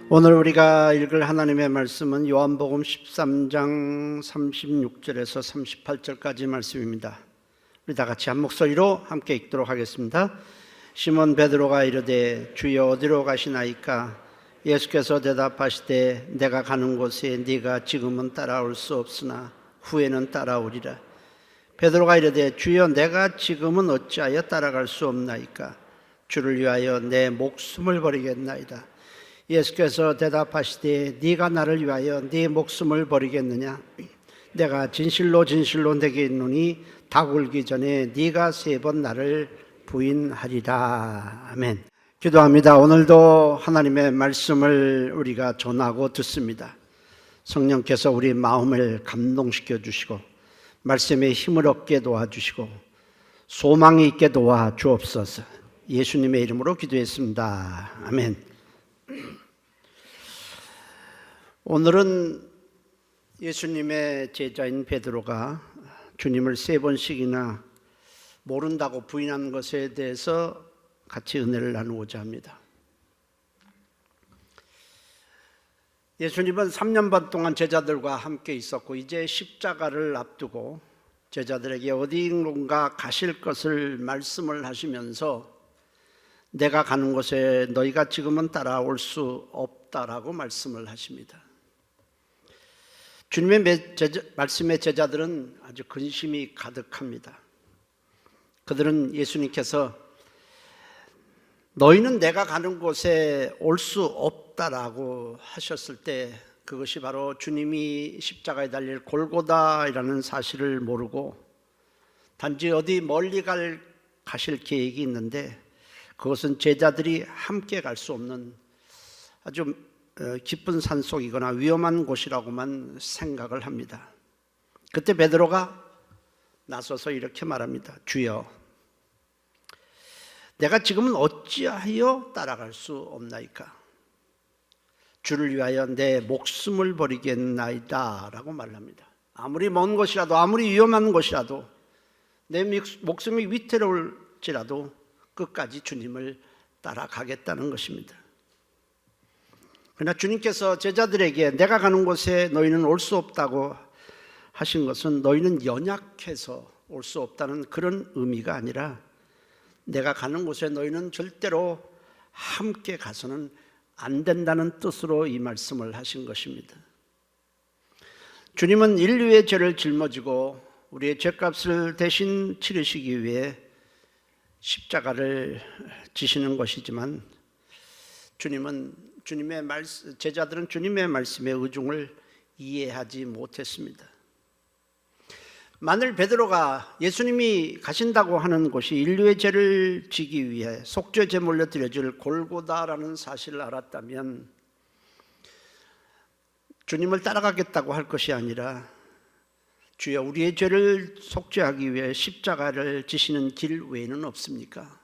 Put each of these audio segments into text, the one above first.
오늘 우리가 읽을 하나님의 말씀은 요한복음 13장 36절에서 38절까지 말씀입니다. 우리 다 같이 한 목소리로 함께 읽도록 하겠습니다. 시몬 베드로가 이르되 주여 어디로 가시나이까? 예수께서 대답하시되 내가 가는 곳에 네가 지금은 따라올 수 없으나 후에는 따라오리라. 베드로가 이르되 주여 내가 지금은 어찌하여 따라갈 수 없나이까? 주를 위하여 내 목숨을 버리겠나이다. 예수께서 대답하시되 네가 나를 위하여 네 목숨을 버리겠느냐? 내가 진실로 진실로 내게 이르노니 닭 울기 전에 네가 3번 나를 부인하리라. 아멘. 기도합니다. 오늘도 하나님의 말씀을 우리가 전하고 듣습니다. 성령께서 우리 마음을 감동시켜 주시고 말씀에 힘을 얻게 도와주시고 소망이 있게 도와주옵소서. 예수님의 이름으로 기도했습니다. 아멘. 오늘은 예수님의 제자인 베드로가 주님을 3번씩이나 모른다고 부인한 것에 대해서 같이 은혜를 나누고자 합니다. 예수님은 3년 반 동안 제자들과 함께 있었고 이제 십자가를 앞두고 제자들에게 어디인가 가실 것을 말씀을 하시면서 내가 가는 곳에 너희가 지금은 따라올 수 없다라고 말씀을 하십니다. 주님의 말씀의 제자들은 아주 근심이 가득합니다. 그들은 예수님께서 너희는 내가 가는 곳에 올 수 없다라고 하셨을 때 그것이 바로 주님이 십자가에 달릴 골고다라는 사실을 모르고 단지 어디 멀리 가실 계획이 있는데 그것은 제자들이 함께 갈 수 없는 아주 깊은 산속이거나 위험한 곳이라고만 생각을 합니다. 그때 베드로가 나서서 이렇게 말합니다. 주여, 내가 지금은 어찌하여 따라갈 수 없나이까? 주를 위하여 내 목숨을 버리겠나이다 라고 말합니다. 아무리 먼 곳이라도 아무리 위험한 곳이라도 내 목숨이 위태로울지라도 끝까지 주님을 따라가겠다는 것입니다. 그러나 주님께서 제자들에게 내가 가는 곳에 너희는 올 수 없다고 하신 것은 너희는 연약해서 올 수 없다는 그런 의미가 아니라 내가 가는 곳에 너희는 절대로 함께 가서는 안 된다는 뜻으로 이 말씀을 하신 것입니다. 주님은 인류의 죄를 жил머지고 우리의 죄값을 대신 치르시기 위해 십자가를 지시는 것이지만 제자들은 주님의 말씀의 의중을 이해하지 못했습니다. 만일 베드로가 예수님이 가신다고 하는 곳이 인류의 죄를 지기 위해 속죄 제물로 드려질 골고다라는 사실을 알았다면 주님을 따라가겠다고 할 것이 아니라 주여 우리의 죄를 속죄하기 위해 십자가를 지시는 길 외에는 없습니까?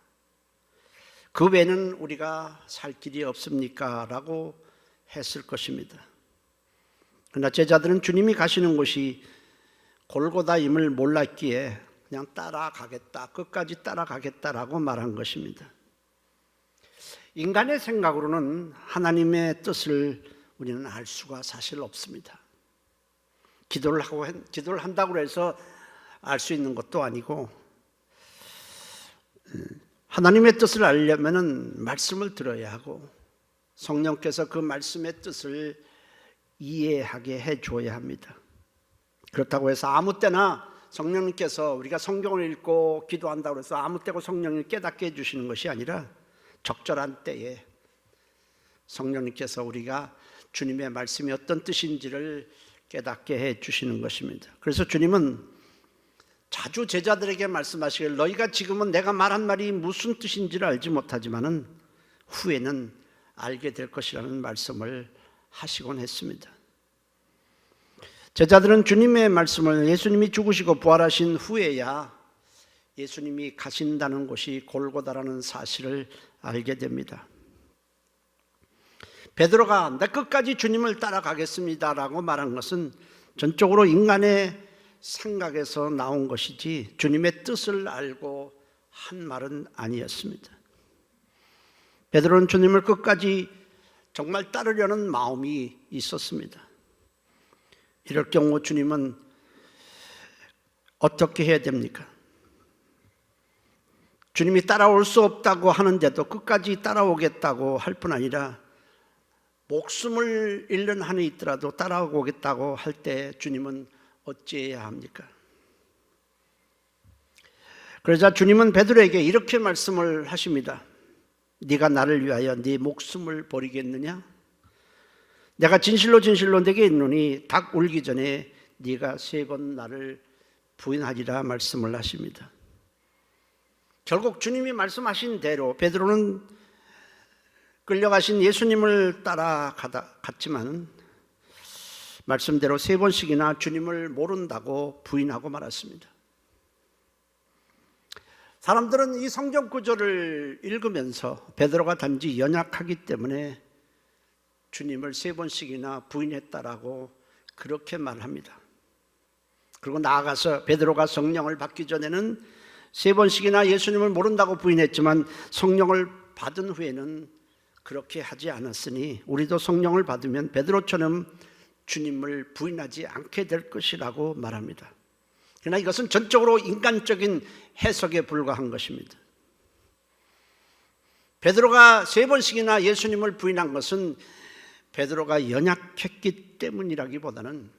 그 외에는 우리가 살 길이 없습니까? 라고 했을 것입니다. 그러나 제자들은 주님이 가시는 곳이 골고다임을 몰랐기에 그냥 따라가겠다, 끝까지 따라가겠다라고 말한 것입니다. 인간의 생각으로는 하나님의 뜻을 우리는 알 수가 사실 없습니다. 기도를 한다고 해서 알 수 있는 것도 아니고 하나님의 뜻을 알려면 말씀을 들어야 하고 성령께서 그 말씀의 뜻을 이해하게 해줘야 합니다. 그렇다고 해서 아무 때나 성령님께서 우리가 성경을 읽고 기도한다고 해서 아무 때고 성령을 깨닫게 해주시는 것이 아니라 적절한 때에 성령님께서 우리가 주님의 말씀이 어떤 뜻인지를 깨닫게 해주시는 것입니다. 그래서 주님은 자주 제자들에게 말씀하시길 너희가 지금은 내가 말한 말이 무슨 뜻인지를 알지 못하지만은 후에는 알게 될 것이라는 말씀을 하시곤 했습니다. 제자들은 주님의 말씀을 예수님이 죽으시고 부활하신 후에야 예수님이 가신다는 곳이 골고다라는 사실을 알게 됩니다. 베드로가 내 끝까지 주님을 따라가겠습니다라고 말한 것은 전적으로 인간의 생각에서 나온 것이지 주님의 뜻을 알고 한 말은 아니었습니다. 베드로는 주님을 끝까지 정말 따르려는 마음이 있었습니다. 이럴 경우 주님은 어떻게 해야 됩니까? 주님이 따라올 수 없다고 하는데도 끝까지 따라오겠다고 할 뿐 아니라 목숨을 잃는 한이 있더라도 따라오겠다고 할 때 주님은 어찌해야 합니까? 그러자 주님은 베드로에게 이렇게 말씀을 하십니다. 네가 나를 위하여 네 목숨을 버리겠느냐? 내가 진실로 진실로 네게 이르노니 닭 울기 전에 네가 3번 나를 부인하리라 말씀을 하십니다. 결국 주님이 말씀하신 대로 베드로는 끌려가신 예수님을 따라갔지만 말씀대로 3번씩이나 주님을 모른다고 부인하고 말았습니다. 사람들은 이 성경 구절을 읽으면서 베드로가 단지 연약하기 때문에 주님을 3번씩이나 부인했다라고 그렇게 말합니다. 그리고 나아가서 베드로가 성령을 받기 전에는 3번씩이나 예수님을 모른다고 부인했지만 성령을 받은 후에는 그렇게 하지 않았으니 우리도 성령을 받으면 베드로처럼 주님을 부인하지 않게 될 것이라고 말합니다. 그러나 이것은 전적으로 인간적인 해석에 불과한 것입니다. 베드로가 3번씩이나 예수님을 부인한 것은 베드로가 연약했기 때문이라기보다는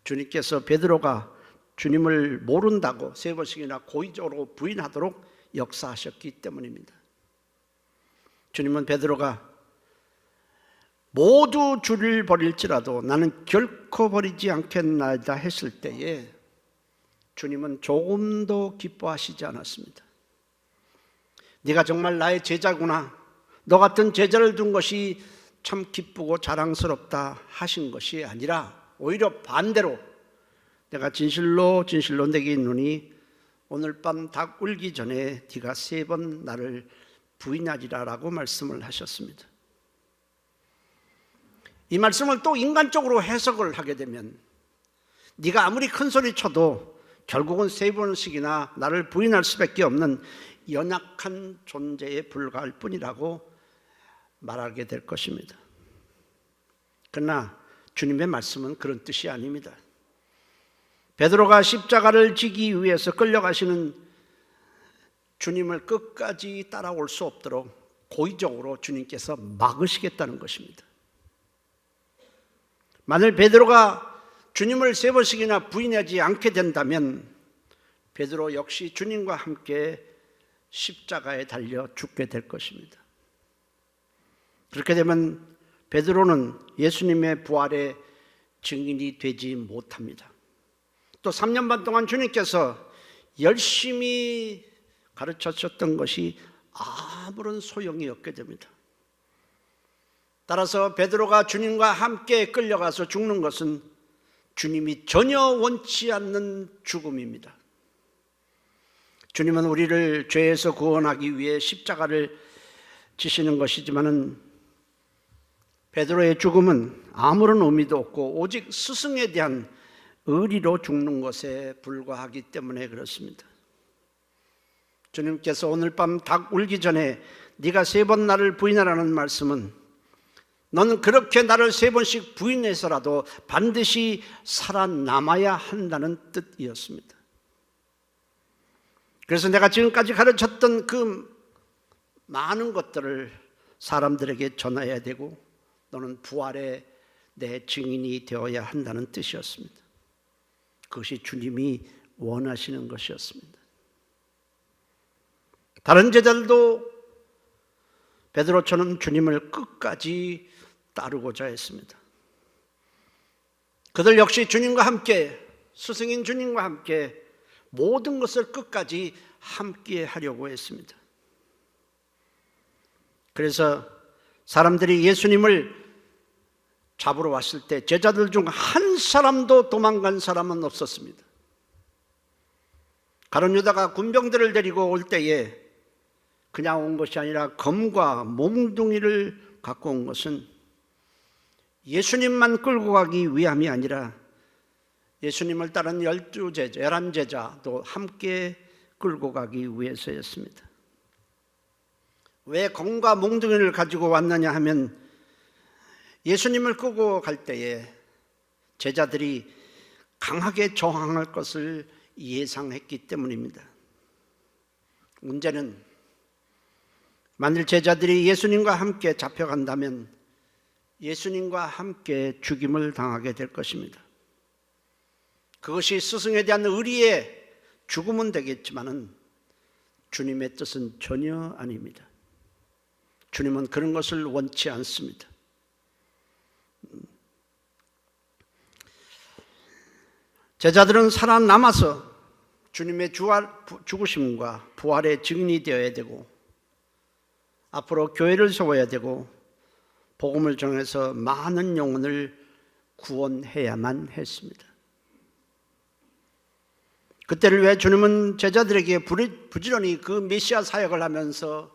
주님께서 베드로가 주님을 모른다고 3번씩이나 고의적으로 부인하도록 역사하셨기 때문입니다. 주님은 베드로가 모두 주를 버릴지라도 나는 결코 버리지 않겠나이다 했을 때에 주님은 조금도 기뻐하시지 않았습니다. 네가 정말 나의 제자구나, 너 같은 제자를 둔 것이 참 기쁘고 자랑스럽다 하신 것이 아니라 오히려 반대로 내가 진실로 진실로 내게 이르노니 오늘 밤 닭 울기 전에 네가 3번 나를 부인하리라 라고 말씀을 하셨습니다. 이 말씀을 또 인간적으로 해석을 하게 되면 네가 아무리 큰 소리 쳐도 결국은 3번씩이나 나를 부인할 수밖에 없는 연약한 존재에 불과할 뿐이라고 말하게 될 것입니다. 그러나 주님의 말씀은 그런 뜻이 아닙니다. 베드로가 십자가를 지기 위해서 끌려가시는 주님을 끝까지 따라올 수 없도록 고의적으로 주님께서 막으시겠다는 것입니다. 만일 베드로가 주님을 3번씩이나 부인하지 않게 된다면 베드로 역시 주님과 함께 십자가에 달려 죽게 될 것입니다. 그렇게 되면 베드로는 예수님의 부활의 증인이 되지 못합니다. 또 3년 반 동안 주님께서 열심히 가르쳐주셨던 것이 아무런 소용이 없게 됩니다. 따라서 베드로가 주님과 함께 끌려가서 죽는 것은 주님이 전혀 원치 않는 죽음입니다. 주님은 우리를 죄에서 구원하기 위해 십자가를 지시는 것이지만은 베드로의 죽음은 아무런 의미도 없고 오직 스승에 대한 의리로 죽는 것에 불과하기 때문에 그렇습니다. 주님께서 오늘 밤 닭 울기 전에 네가 3번 나를 부인하라는 말씀은 너는 그렇게 나를 3번씩 부인해서라도 반드시 살아남아야 한다는 뜻이었습니다. 그래서 내가 지금까지 가르쳤던 그 많은 것들을 사람들에게 전해야 되고 너는 부활의 내 증인이 되어야 한다는 뜻이었습니다. 그것이 주님이 원하시는 것이었습니다. 다른 제자들도 베드로처럼 주님을 끝까지 따르고자 했습니다. 그들 역시 주님과 함께, 스승인 주님과 함께 모든 것을 끝까지 함께 하려고 했습니다. 그래서 사람들이 예수님을 잡으러 왔을 때 제자들 중 한 사람도 도망간 사람은 없었습니다. 가룟 유다가 군병들을 데리고 올 때에 그냥 온 것이 아니라 검과 몽둥이를 갖고 온 것은 예수님만 끌고 가기 위함이 아니라 예수님을 따른 12제자, 11제자도 함께 끌고 가기 위해서였습니다. 왜 검과 몽둥이를 가지고 왔느냐 하면 예수님을 끄고 갈 때에 제자들이 강하게 저항할 것을 예상했기 때문입니다. 문제는 만일 제자들이 예수님과 함께 잡혀간다면 예수님과 함께 죽임을 당하게 될 것입니다. 그것이 스승에 대한 의리의 죽음은 되겠지만은 주님의 뜻은 전혀 아닙니다. 주님은 그런 것을 원치 않습니다. 제자들은 살아남아서 주님의 죽으심과 부활의 증인이 되어야 되고 앞으로 교회를 세워야 되고 복음을 전해서 많은 영혼을 구원해야만 했습니다. 그때를 위해 주님은 제자들에게 부지런히 그 메시아 사역을 하면서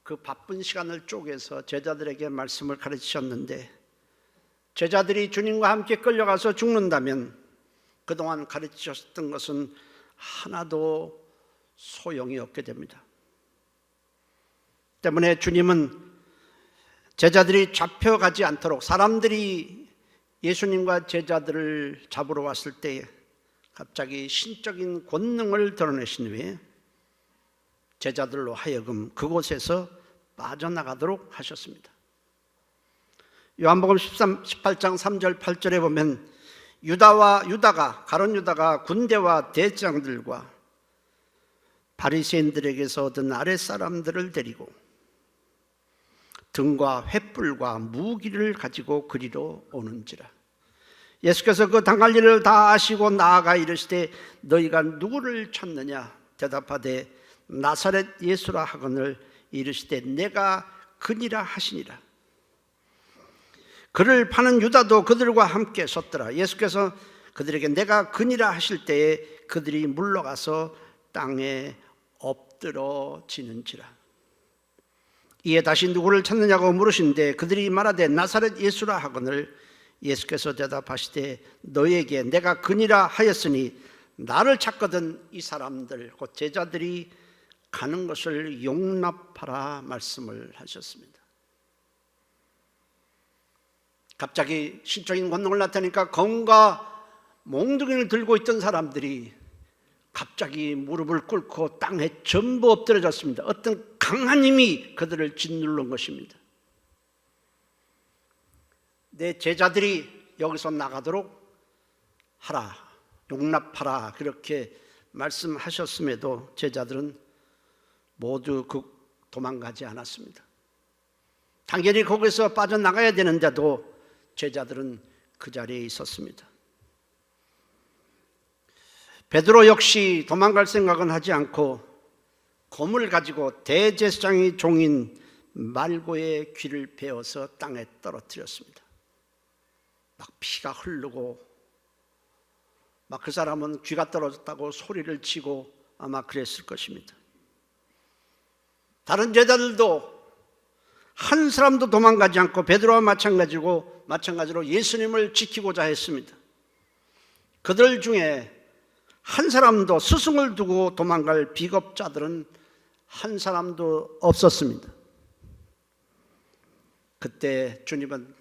그 바쁜 시간을 쪼개서 제자들에게 말씀을 가르치셨는데 제자들이 주님과 함께 끌려가서 죽는다면 그동안 가르치셨던 것은 하나도 소용이 없게 됩니다. 때문에 주님은 제자들이 잡혀가지 않도록 사람들이 예수님과 제자들을 잡으러 왔을 때 갑자기 신적인 권능을 드러내신 후에 제자들로 하여금 그곳에서 빠져나가도록 하셨습니다. 요한복음 18장 3절 8절에 보면 가룟 유다가 군대와 대장들과 바리새인들에게서 얻은 아랫사람들을 데리고 등과 횃불과 무기를 가지고 그리로 오는지라. 예수께서 그 당할 일을 다 아시고 나아가 이르시되 너희가 누구를 찾느냐 대답하되 나사렛 예수라 하거늘 이르시되 내가 그니라 하시니라. 그를 파는 유다도 그들과 함께 섰더라. 예수께서 그들에게 내가 그니라 하실 때에 그들이 물러가서 땅에 엎드러지는지라. 이에 다시 누구를 찾느냐고 물으신데 그들이 말하되 나사렛 예수라 하거늘 예수께서 대답하시되 너희에게 내가 그니라 하였으니 나를 찾거든 이 사람들 곧 제자들이 가는 것을 용납하라 말씀을 하셨습니다. 갑자기 신적인 권능을 나타내니까 검과 몽둥이를 들고 있던 사람들이 갑자기 무릎을 꿇고 땅에 전부 엎드려졌습니다. 어떤 강한 힘이 그들을 짓누른 것입니다. 내 제자들이 여기서 나가도록 하라, 용납하라 그렇게 말씀하셨음에도 제자들은 모두 도망가지 않았습니다. 당연히 거기서 빠져나가야 되는데도 제자들은 그 자리에 있었습니다. 베드로 역시 도망갈 생각은 하지 않고 검을 가지고 대제사장의 종인 말고의 귀를 베어서 땅에 떨어뜨렸습니다. 막 피가 흐르고 막 그 사람은 귀가 떨어졌다고 소리를 치고 아마 그랬을 것입니다. 다른 제자들도 한 사람도 도망가지 않고 베드로와 마찬가지로 예수님을 지키고자 했습니다. 그들 중에 한 사람도 스승을 두고 도망갈 비겁자들은 한 사람도 없었습니다. 그때 주님은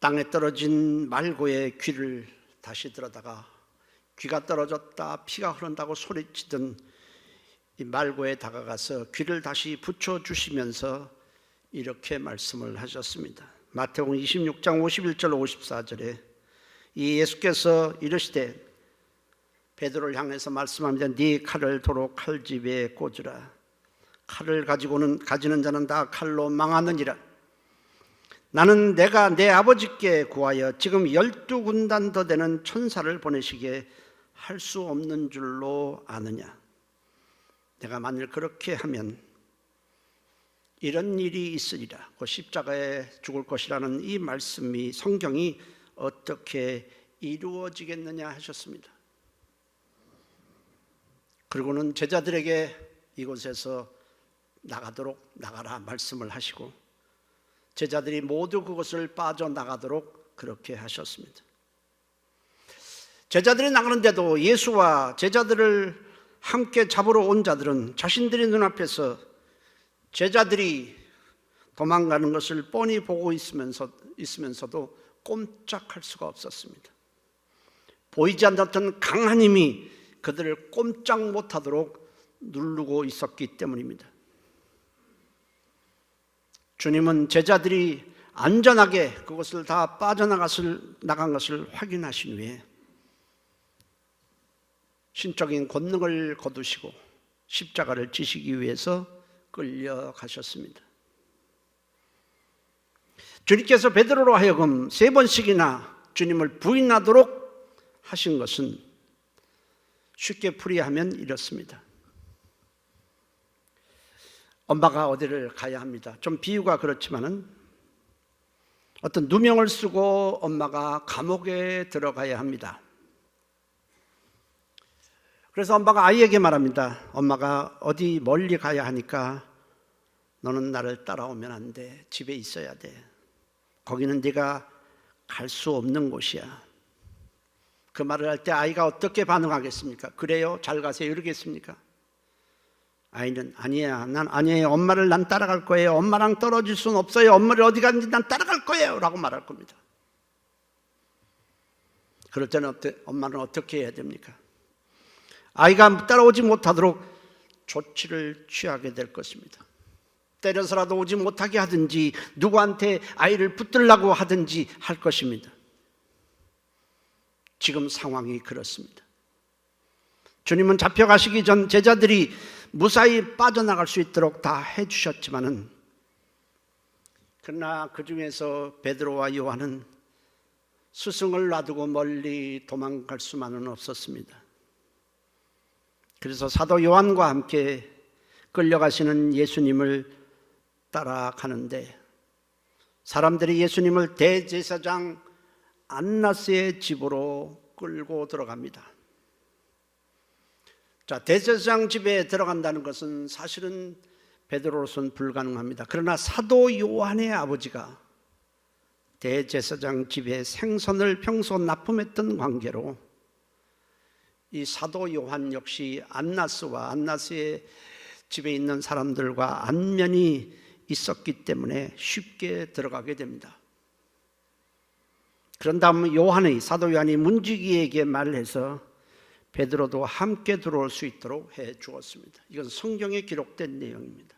땅에 떨어진 말고의 귀를 다시 들어다가 귀가 떨어졌다 피가 흐른다고 소리치던 이 말고에 다가가서 귀를 다시 붙여주시면서 이렇게 말씀을 하셨습니다. 마태복음 26장 51절 54절에 이 예수께서 이르시되 베드로를 향해서 말씀합니다. 네 칼을 도로 칼집에 꽂으라. 칼을 가지는 자는 다 칼로 망하느니라. 나는 내가 내 아버지께 구하여 지금 12군단 더 되는 천사를 보내시게 할 수 없는 줄로 아느냐. 내가 만일 그렇게 하면 이런 일이 있으리라. 그 십자가에 죽을 것이라는 이 말씀이 성경이 어떻게 이루어지겠느냐 하셨습니다. 그리고는 제자들에게 이곳에서 나가라 말씀을 하시고 제자들이 모두 그것을 빠져나가도록 그렇게 하셨습니다. 제자들이 나가는데도 예수와 제자들을 함께 잡으러 온 자들은 자신들의 눈앞에서 제자들이 도망가는 것을 뻔히 보고 있으면서도 꼼짝할 수가 없었습니다. 보이지 않았던 강한 힘이 그들을 꼼짝 못하도록 누르고 있었기 때문입니다. 주님은 제자들이 안전하게 그것을 다 빠져나간 것을 확인하신 후에 신적인 권능을 거두시고 십자가를 지시기 위해서 끌려가셨습니다. 주님께서 베드로로 하여금 3번씩이나 주님을 부인하도록 하신 것은 쉽게 풀이하면 이렇습니다. 엄마가 어디를 가야 합니다. 좀 비유가 그렇지만은 어떤 누명을 쓰고 엄마가 감옥에 들어가야 합니다. 그래서 엄마가 아이에게 말합니다. 엄마가 어디 멀리 가야 하니까 너는 나를 따라오면 안 돼. 집에 있어야 돼. 거기는 네가 갈 수 없는 곳이야. 그 말을 할 때 아이가 어떻게 반응하겠습니까? 그래요? 잘 가세요? 이러겠습니까? 아이는 아니에요. 엄마를 난 따라갈 거예요. 엄마랑 떨어질 수는 없어요. 엄마를 어디 갔는지 난 따라갈 거예요. 라고 말할 겁니다. 그럴 때는 엄마는 어떻게 해야 됩니까? 아이가 따라오지 못하도록 조치를 취하게 될 것입니다. 때려서라도 오지 못하게 하든지 누구한테 아이를 붙들라고 하든지 할 것입니다. 지금 상황이 그렇습니다. 주님은 잡혀가시기 전 제자들이 무사히 빠져나갈 수 있도록 다 해주셨지만은, 그러나 그 중에서 베드로와 요한은 스승을 놔두고 멀리 도망갈 수만은 없었습니다. 그래서 사도 요한과 함께 끌려가시는 예수님을 따라가는데, 사람들이 예수님을 대제사장 안나스의 집으로 끌고 들어갑니다. 자, 대제사장 집에 들어간다는 것은 사실은 베드로로서는 불가능합니다. 그러나 사도 요한의 아버지가 대제사장 집에 생선을 평소 납품했던 관계로 이 사도 요한 역시 안나스의 집에 있는 사람들과 안면이 있었기 때문에 쉽게 들어가게 됩니다. 그런 다음 사도 요한이 문지기에게 말을 해서 베드로도 함께 들어올 수 있도록 해 주었습니다. 이건 성경에 기록된 내용입니다.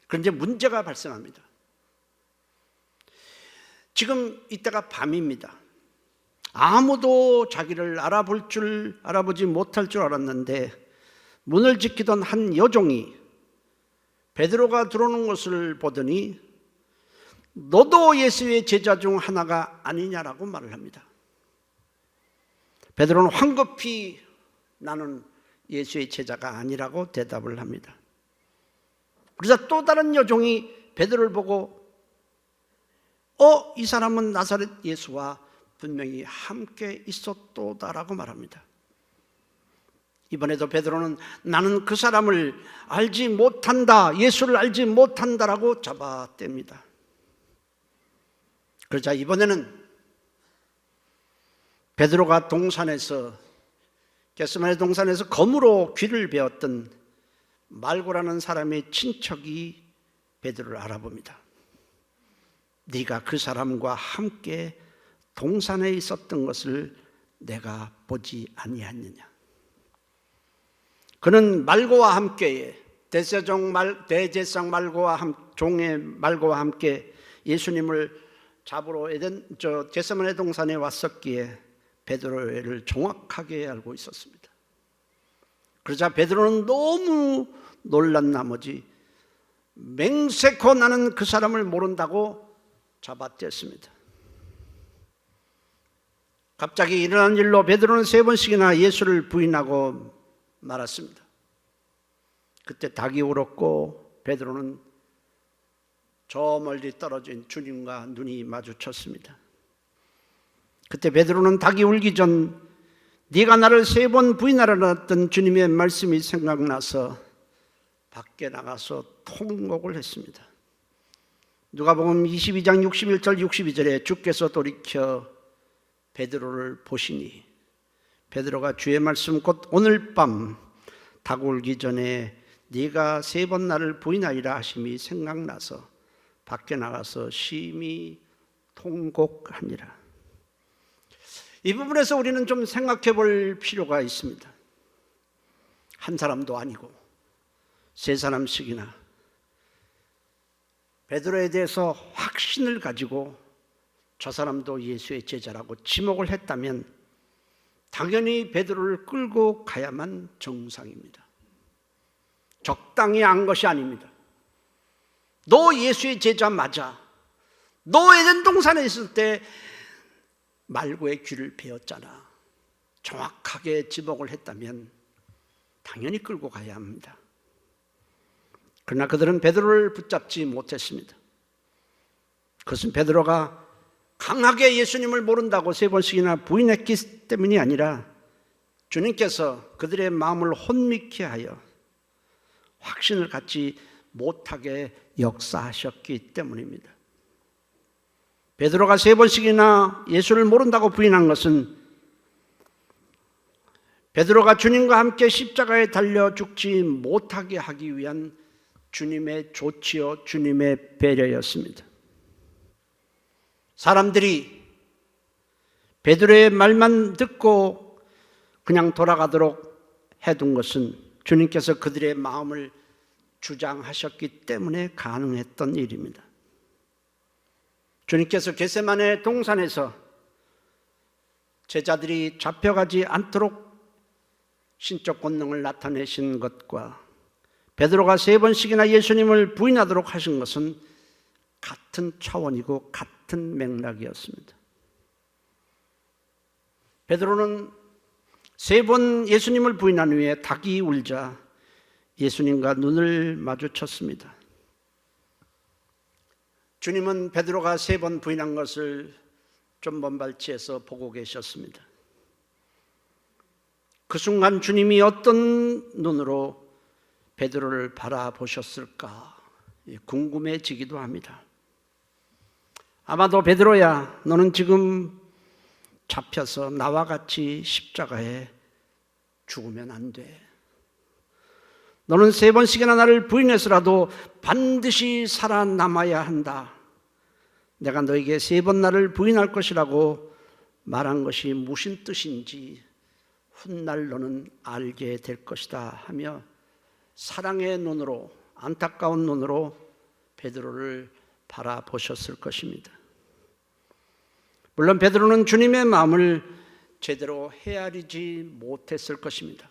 그런데 문제가 발생합니다. 지금 이때가 밤입니다. 아무도 자기를 알아보지 못할 줄 알았는데, 문을 지키던 한 여종이 베드로가 들어오는 것을 보더니 너도 예수의 제자 중 하나가 아니냐라고 말을 합니다. 베드로는 황급히 나는 예수의 제자가 아니라고 대답을 합니다. 그래서 또 다른 여종이 베드로를 보고 이 사람은 나사렛 예수와 분명히 함께 있었도다라고 말합니다. 이번에도 베드로는 나는 그 사람을 알지 못한다, 예수를 알지 못한다라고 잡아댑니다. 그러자 이번에는 베드로가 겟세마네 동산에서 검으로 귀를 베었던 말고라는 사람의 친척이 베드로를 알아봅니다. 네가 그 사람과 함께 동산에 있었던 것을 내가 보지 아니하느냐. 그는 말고와 함께 대제사장 종의 말고와 함께 예수님을 잡으러 겟세마네 동산에 왔었기에 베드로를 정확하게 알고 있었습니다. 그러자 베드로는 너무 놀란 나머지 맹세코 나는 그 사람을 모른다고 잡아댔습니다. 갑자기 일어난 일로 베드로는 3번씩이나 예수를 부인하고 말았습니다. 그때 닭이 울었고 베드로는 저 멀리 떨어진 주님과 눈이 마주쳤습니다. 그때 베드로는 닭이 울기 전 네가 나를 3번 부인하라 했던 주님의 말씀이 생각나서 밖에 나가서 통곡을 했습니다. 누가복음 22장 61절 62절에 주께서 돌이켜 베드로를 보시니 베드로가 주의 말씀 곧 오늘 밤 닭 울기 전에 네가 3번 나를 부인하리라 하심이 생각나서 밖에 나가서 심히 통곡하니라. 이 부분에서 우리는 좀 생각해 볼 필요가 있습니다. 한 사람도 아니고 3사람씩이나 베드로에 대해서 확신을 가지고 저 사람도 예수의 제자라고 지목을 했다면 당연히 베드로를 끌고 가야만 정상입니다. 적당히 한 것이 아닙니다. 너 예수의 제자 맞아. 너 에덴 동산에 있을 때 말고의 귀를 베었잖아. 정확하게 지목을 했다면 당연히 끌고 가야 합니다. 그러나 그들은 베드로를 붙잡지 못했습니다. 그것은 베드로가 강하게 예수님을 모른다고 3번씩이나 부인했기 때문이 아니라 주님께서 그들의 마음을 혼미케 하여 확신을 갖지 못하게 역사하셨기 때문입니다. 베드로가 3번씩이나 예수를 모른다고 부인한 것은 베드로가 주님과 함께 십자가에 달려 죽지 못하게 하기 위한 주님의 조치요, 주님의 배려였습니다. 사람들이 베드로의 말만 듣고 그냥 돌아가도록 해둔 것은 주님께서 그들의 마음을 주장하셨기 때문에 가능했던 일입니다. 주님께서 겟세마네 동산에서 제자들이 잡혀가지 않도록 신적 권능을 나타내신 것과 베드로가 3번씩이나 예수님을 부인하도록 하신 것은 같은 차원이고 같은 맥락이었습니다. 베드로는 3번 예수님을 부인한 후에 닭이 울자 예수님과 눈을 마주쳤습니다. 주님은 베드로가 3번 부인한 것을 좀 먼 발치에서 보고 계셨습니다. 그 순간 주님이 어떤 눈으로 베드로를 바라보셨을까 궁금해지기도 합니다. 아마도 베드로야, 너는 지금 잡혀서 나와 같이 십자가에 죽으면 안 돼. 너는 3번씩이나 나를 부인해서라도 반드시 살아남아야 한다. 내가 너에게 3번 나를 부인할 것이라고 말한 것이 무슨 뜻인지 훗날 너는 알게 될 것이다 하며 사랑의 눈으로, 안타까운 눈으로 베드로를 바라보셨을 것입니다. 물론 베드로는 주님의 마음을 제대로 헤아리지 못했을 것입니다.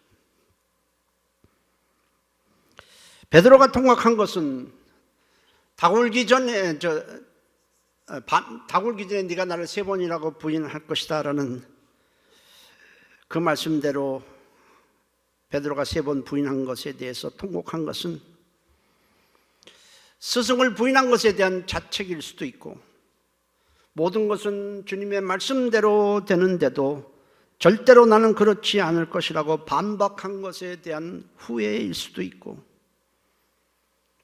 베드로가 통곡한 것은 닭 울기 전에 네가 나를 3번이라고 부인할 것이다 라는 그 말씀대로 베드로가 3번 부인한 것에 대해서 통곡한 것은 스승을 부인한 것에 대한 자책일 수도 있고, 모든 것은 주님의 말씀대로 되는데도 절대로 나는 그렇지 않을 것이라고 반박한 것에 대한 후회일 수도 있고,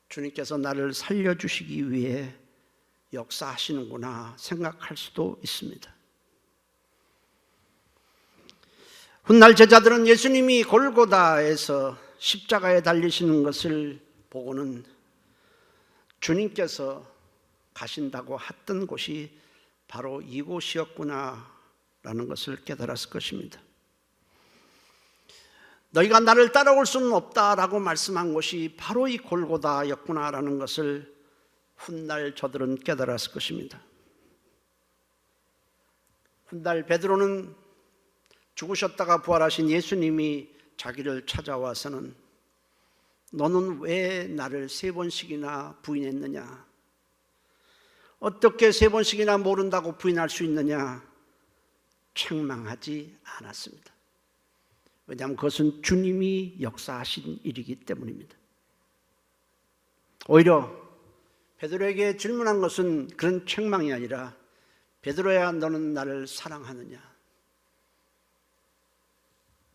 주님께서 나를 살려주시기 위해 역사하시는구나 생각할 수도 있습니다. 훗날 제자들은 예수님이 골고다에서 십자가에 달리시는 것을 보고는 주님께서 가신다고 했던 곳이 바로 이곳이었구나 라는 것을 깨달았을 것입니다. 너희가 나를 따라올 수는 없다라고 말씀한 곳이 바로 이 골고다였구나 라는 것을 훗날 저들은 깨달았을 것입니다. 훗날 베드로는 죽으셨다가 부활하신 예수님이 자기를 찾아와서는 너는 왜 나를 3번씩이나 부인했느냐? 어떻게 3번씩이나 모른다고 부인할 수 있느냐? 책망하지 않았습니다. 왜냐하면 그것은 주님이 역사하신 일이기 때문입니다. 오히려 베드로에게 질문한 것은 그런 책망이 아니라 베드로야, 너는 나를 사랑하느냐?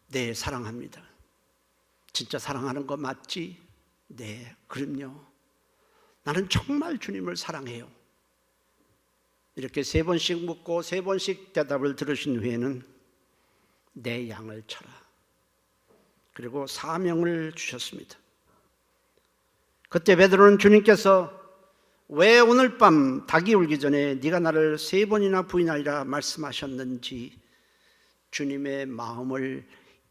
네, 사랑합니다. 진짜 사랑하는 거 맞지? 네, 그럼요. 나는 정말 주님을 사랑해요. 이렇게 3번씩 묻고 3번씩 대답을 들으신 후에는 내 양을 쳐라. 그리고 사명을 주셨습니다. 그때 베드로는 주님께서 왜 오늘 밤 닭이 울기 전에 네가 나를 3번이나 부인하리라 말씀하셨는지 주님의 마음을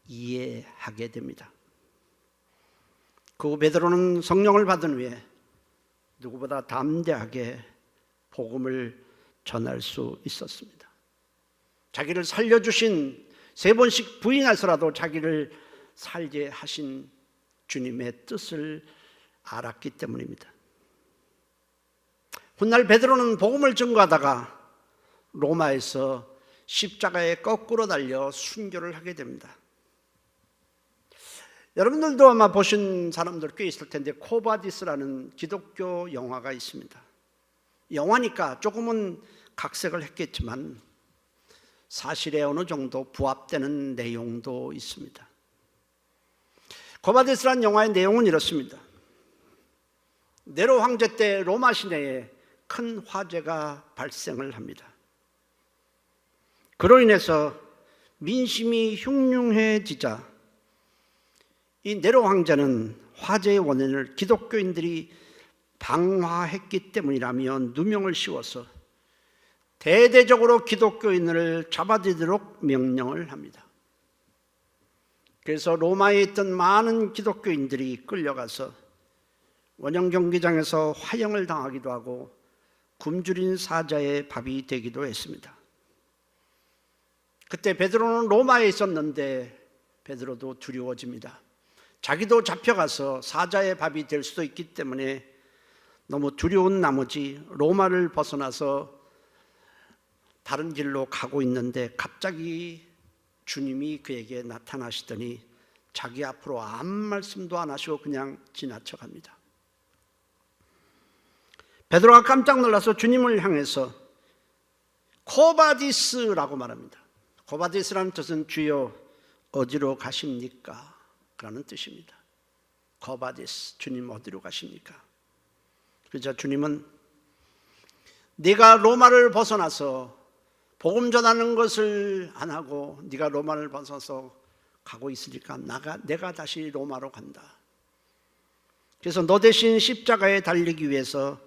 이해하게 됩니다. 그 후 베드로는 성령을 받은 후에 누구보다 담대하게 복음을 전할 수 있었습니다. 자기를 살려주신 3번씩 부인해서라도 자기를 살게 하신 주님의 뜻을 알았기 때문입니다. 훗날 베드로는 복음을 증거하다가 로마에서 십자가에 거꾸로 달려 순교를 하게 됩니다. 여러분들도 아마 보신 사람들 꽤 있을 텐데 코바디스라는 기독교 영화가 있습니다. 영화니까 조금은 각색을 했겠지만 사실에 어느 정도 부합되는 내용도 있습니다. 코바디스라는 영화의 내용은 이렇습니다. 네로 황제 때 로마 시내에 큰 화재가 발생을 합니다. 그로 인해서 민심이 흉흉해지자 이 네로 황제는 화재의 원인을 기독교인들이 방화했기 때문이라며 누명을 씌워서 대대적으로 기독교인을 잡아들이도록 명령을 합니다. 그래서 로마에 있던 많은 기독교인들이 끌려가서 원형 경기장에서 화형을 당하기도 하고 굶주린 사자의 밥이 되기도 했습니다. 그때 베드로는 로마에 있었는데 베드로도 두려워집니다. 자기도 잡혀가서 사자의 밥이 될 수도 있기 때문에 너무 두려운 나머지 로마를 벗어나서 다른 길로 가고 있는데 갑자기 주님이 그에게 나타나시더니 자기 앞으로 아무 말씀도 안 하시고 그냥 지나쳐갑니다. 베드로가 깜짝 놀라서 주님을 향해서 코바디스라고 말합니다. 코바디스라는 뜻은 주여 어디로 가십니까? 라는 뜻입니다. 코바디스, 주님 어디로 가십니까? 그래서 주님은 네가 로마를 벗어나서 복음 전하는 것을 안 하고 네가 로마를 벗어서 가고 있으니까 내가 다시 로마로 간다. 그래서 너 대신 십자가에 달리기 위해서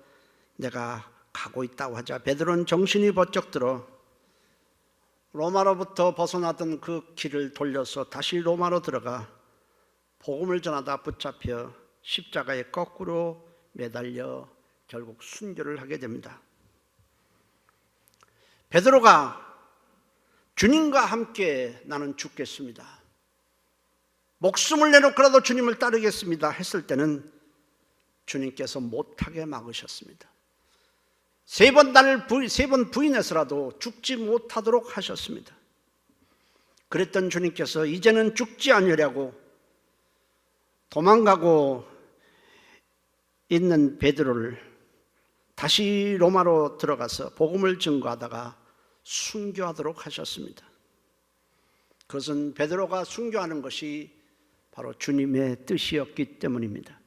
내가 가고 있다고 하자 베드로는 정신이 번쩍 들어 로마로부터 벗어나던 그 길을 돌려서 다시 로마로 들어가 복음을 전하다 붙잡혀 십자가에 거꾸로 매달려 결국 순교를 하게 됩니다. 베드로가 주님과 함께 나는 죽겠습니다. 목숨을 내놓고라도 주님을 따르겠습니다 했을 때는 주님께서 못하게 막으셨습니다. 3번 부인해서라도 죽지 못하도록 하셨습니다. 그랬던 주님께서 이제는 죽지 않으려고 도망가고 있는 베드로를 다시 로마로 들어가서 복음을 증거하다가 순교하도록 하셨습니다. 그것은 베드로가 순교하는 것이 바로 주님의 뜻이었기 때문입니다.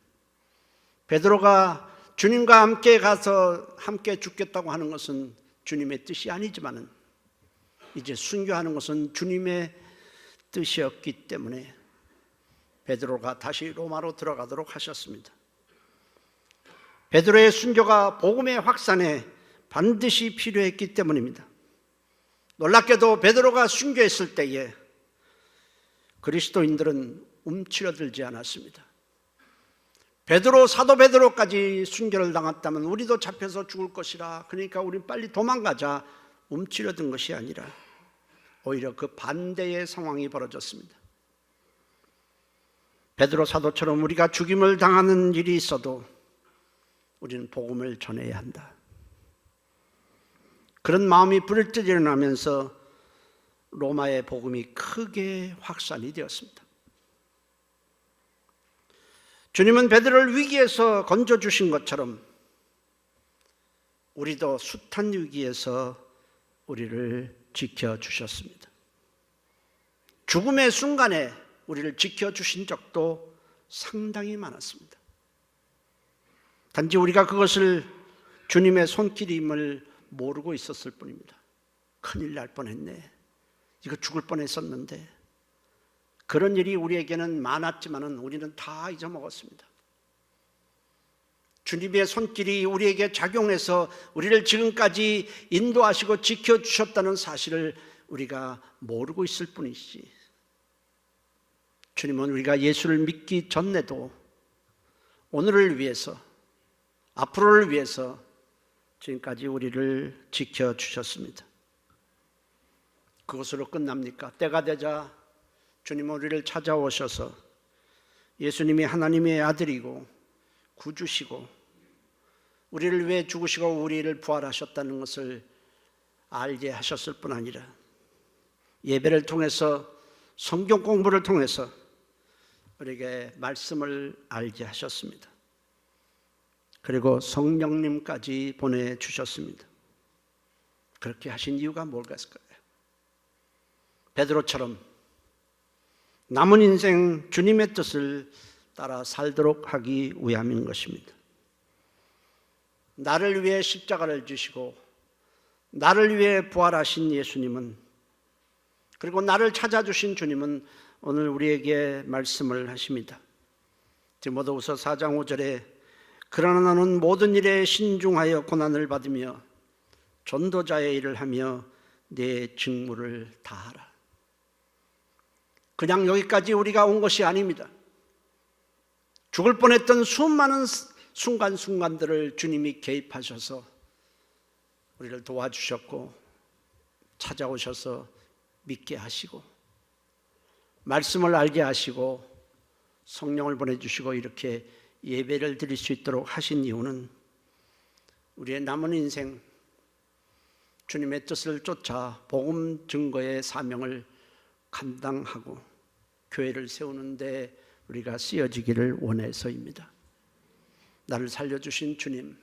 베드로가 주님과 함께 가서 함께 죽겠다고 하는 것은 주님의 뜻이 아니지만은 이제 순교하는 것은 주님의 뜻이었기 때문에 베드로가 다시 로마로 들어가도록 하셨습니다. 베드로의 순교가 복음의 확산에 반드시 필요했기 때문입니다. 놀랍게도 베드로가 순교했을 때에 그리스도인들은 움츠러들지 않았습니다. 사도 베드로까지 순교를 당했다면 우리도 잡혀서 죽을 것이라, 그러니까 우리 빨리 도망가자 움츠러든 것이 아니라 오히려 그 반대의 상황이 벌어졌습니다. 베드로 사도처럼 우리가 죽임을 당하는 일이 있어도 우리는 복음을 전해야 한다. 그런 마음이 불일듯 일어나면서 로마의 복음이 크게 확산이 되었습니다. 주님은 베드로를 위기에서 건져주신 것처럼 우리도 숱한 위기에서 우리를 지켜주셨습니다. 죽음의 순간에 우리를 지켜주신 적도 상당히 많았습니다. 단지 우리가 그것을 주님의 손길임을 모르고 있었을 뿐입니다. 큰일 날 뻔했네. 이거 죽을 뻔했었는데. 그런 일이 우리에게는 많았지만은 우리는 다 잊어먹었습니다. 주님의 손길이 우리에게 작용해서 우리를 지금까지 인도하시고 지켜주셨다는 사실을 우리가 모르고 있을 뿐이지, 주님은 우리가 예수를 믿기 전에도 오늘을 위해서, 앞으로를 위해서 지금까지 우리를 지켜주셨습니다. 그것으로 끝납니까? 때가 되자 주님은 우리를 찾아오셔서 예수님이 하나님의 아들이고 구주시고 우리를 위해 죽으시고 우리를 부활하셨다는 것을 알게 하셨을 뿐 아니라 예배를 통해서, 성경 공부를 통해서 우리에게 말씀을 알게 하셨습니다. 그리고 성령님까지 보내주셨습니다. 그렇게 하신 이유가 뭘까요? 베드로처럼 남은 인생 주님의 뜻을 따라 살도록 하기 위함인 것입니다. 나를 위해 십자가를 지시고 나를 위해 부활하신 예수님은, 그리고 나를 찾아주신 주님은 오늘 우리에게 말씀을 하십니다. 디모데후서 4장 5절에 그러나 너는 모든 일에 신중하여 고난을 받으며 전도자의 일을 하며 내 직무를 다하라. 그냥 여기까지 우리가 온 것이 아닙니다. 죽을 뻔했던 수많은 순간순간들을 주님이 개입하셔서 우리를 도와주셨고 찾아오셔서 믿게 하시고 말씀을 알게 하시고 성령을 보내주시고 이렇게 예배를 드릴 수 있도록 하신 이유는 우리의 남은 인생 주님의 뜻을 쫓아 복음 증거의 사명을 감당하고 교회를 세우는 데 우리가 쓰여지기를 원해서입니다. 나를 살려주신 주님,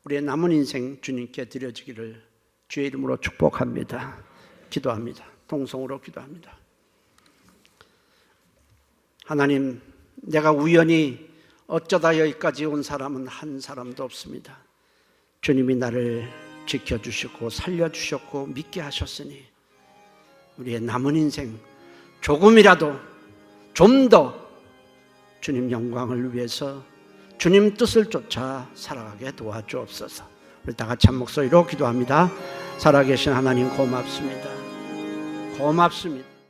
우리의 남은 인생 주님께 드려지기를 주의 이름으로 축복합니다. 기도합니다. 동성으로 기도합니다. 하나님, 내가 우연히 어쩌다 여기까지 온 사람은 한 사람도 없습니다. 주님이 나를 지켜주셨고 살려주셨고 믿게 하셨으니 우리의 남은 인생 조금이라도 좀 더 주님 영광을 위해서 주님 뜻을 쫓아 살아가게 도와주옵소서. 우리 다 같이 한 목소리로 기도합니다. 살아계신 하나님 고맙습니다. 고맙습니다.